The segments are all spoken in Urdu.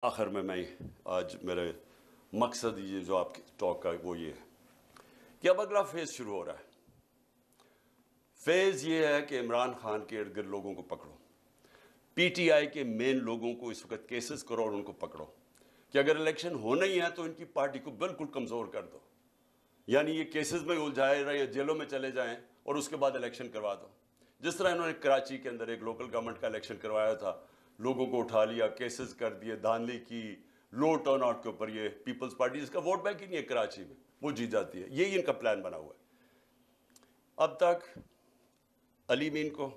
آخر میں آج میرے مقصد یہ جو آپ کی ٹاک کا وہ یہ ہے کہ اب اگلا فیز شروع ہو رہا ہے۔ فیز یہ ہے کہ عمران خان کے ارد گرد لوگوں کو پکڑو، پی ٹی آئی کے مین لوگوں کو اس وقت کیسز کرو اور ان کو پکڑو کہ اگر الیکشن ہونا ہی ہے تو ان کی پارٹی کو بالکل کمزور کر دو، یعنی یہ کیسز میں الجھائے رہے یا جیلوں میں چلے جائیں اور اس کے بعد الیکشن کروا دو۔ جس طرح انہوں نے کراچی کے اندر ایک لوکل گورنمنٹ کا الیکشن کروایا تھا، لوگوں کو اٹھا لیا، کیسز کر دیے، دھاندلی کی، لو ٹرن آؤٹ کے اوپر، یہ پیپلز پارٹی جس کا ووٹ بینک ہی نہیں ہے کراچی میں، وہ جیت جاتی ہے۔ یہی ان کا پلان بنا ہوا ہے۔ اب تک علی مین کو،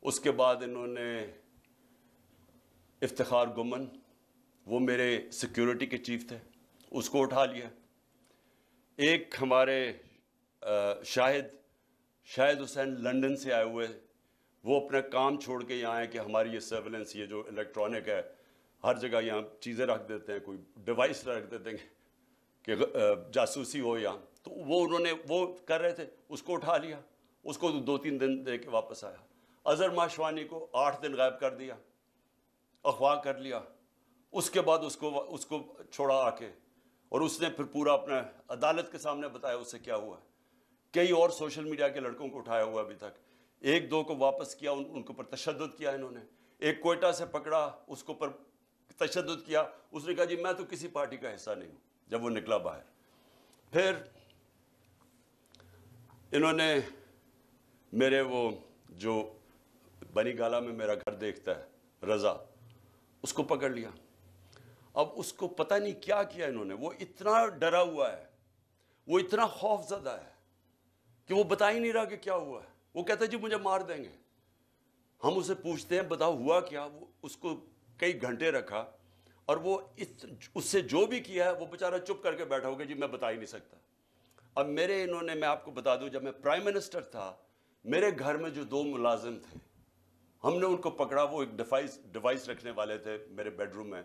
اس کے بعد انہوں نے افتخار گمن، وہ میرے سیکیورٹی کے چیف تھے، اس کو اٹھا لیا۔ ایک ہمارے شاہد حسین لندن سے آئے ہوئے، وہ اپنا کام چھوڑ کے یہاں آئے کہ ہماری یہ سرویلنس، یہ جو الیکٹرانک ہے، ہر جگہ یہاں چیزیں رکھ دیتے ہیں، کوئی ڈیوائس رکھ دیتے ہیں کہ جاسوسی ہو یہاں، تو وہ انہوں نے وہ کر رہے تھے، اس کو اٹھا لیا، اس کو 2-3 دن دے کے واپس آیا۔ اظہر ماشوانی کو 8 دن غائب کر دیا، اغوا کر لیا، اس کے بعد اس کو چھوڑا آ کے، اور اس نے پھر پورا اپنا عدالت کے سامنے بتایا اس سے کیا ہوا ہے۔ کئی اور سوشل میڈیا کے لڑکوں کو اٹھایا ہوا ابھی تک، 1-2 کو واپس کیا، ان کے اوپر تشدد کیا انہوں نے۔ ایک کوئٹہ سے پکڑا، اس کے اوپر تشدد کیا، اس نے کہا جی میں تو کسی پارٹی کا حصہ نہیں ہوں، جب وہ نکلا باہر۔ پھر انہوں نے میرے وہ جو بنی گالا میں میرا گھر دیکھتا ہے رضا، اس کو پکڑ لیا۔ اب اس کو پتہ نہیں کیا کیا انہوں نے، وہ اتنا ڈرا ہوا ہے، وہ اتنا خوف زدہ ہے کہ وہ بتا ہی نہیں رہا کہ کیا ہوا ہے۔ وہ کہتا ہے جی مجھے مار دیں گے۔ ہم اسے پوچھتے ہیں بتاؤ ہوا کیا، وہ اس کو کئی گھنٹے رکھا، اور وہ اس سے جو بھی کیا ہے وہ بیچارہ چپ کر کے بیٹھا ہوگا جی میں بتا ہی نہیں سکتا۔ اب میں آپ کو بتا دوں، جب میں پرائم منسٹر تھا، میرے گھر میں جو 2 ملازم تھے، ہم نے ان کو پکڑا، وہ ایک ڈیوائس رکھنے والے تھے میرے بیڈ روم میں،